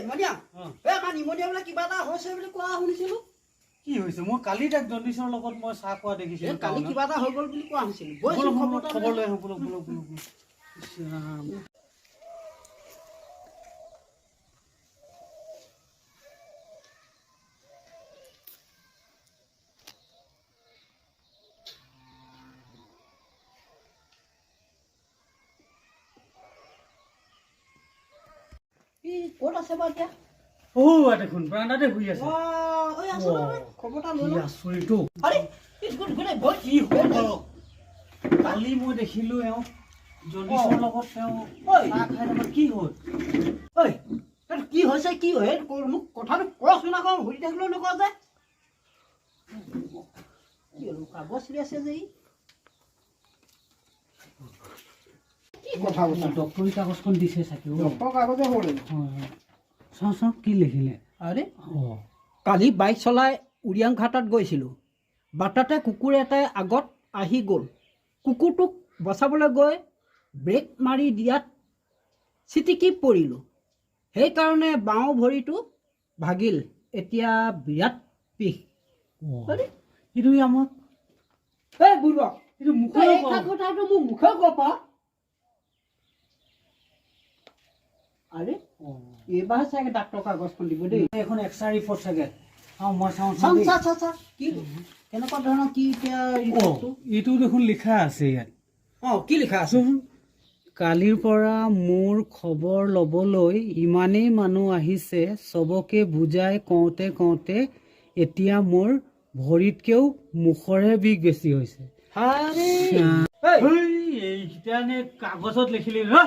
মনিয়া আমাৰ নিমনিয়া বোলে কিবা এটা হৈছে বুলি কোৱা শুনিছিলোঁ কি হৈছে মই কালি তাক জণ্ডিছৰ লগত মই চাহ খোৱা দেখিছিলোঁ কালি কিবা এটা হৈ গ'ল বুলি কোৱা শুনিছিলোঁ খবৰ লৈ আহোঁ বোলো ক'ত আছে বাৰু এতিয়া দেখোন বাৰাণ্ডাতে শুই আছে খবৰ এটা লৈ আচৰিত কি হ'ল বাৰু কালি মই দেখিলোঁ এওঁ জণ্ডিছৰ লগত তেওঁ চাহ খাই থকা কি হ'ল কি হৈছে কি হয় মোক কথাটো কচোন আকৌ সুধি থাকিলেও নকওঁ যে কি হ'ল কাগজ চিৰি আছে যে কি কথা ডক্টৰী কাগজখন দিছে চাগে ডক্টৰ কাগজে হ'ল চাওঁ কি লিখিলে আৰে কালি বাইক চলাই উৰিয়াং ঘাটত গৈছিলোঁ বাটতে কুকুৰ এটাই আগত আহি গ'ল কুকুৰটোক বচাবলৈ গৈ ব্ৰেক মাৰি দিয়াত চিটিকি পৰিলোঁ সেইকাৰণে বাওঁ ভৰিটো ভাগিল এতিয়া বিৰাট বিষ এইটো আমাক বুঢ়ক এইটো কথাটো মোক মুখে ক'ব আৰে এইবাৰ চাগে ডাক্তৰ কাগজখন দিব দেই এখন এক্সৰে ৰিপৰ্ট চাগে মই চাওঁ কি কেনেকুৱা ধৰণৰ কি এতিয়া এইটো দেখোন লিখা আছে ইয়াত কি লিখা আছে কালিৰ পৰা মোৰ খবৰ ল'বলৈ ইমানেই মানুহ আহিছে চবকে বুজাই কওঁতে এতিয়া মোৰ ভৰিতকৈও মুখৰে বিষ বেছি হৈছে এইকেইটানে কাগজত লিখিলি কথা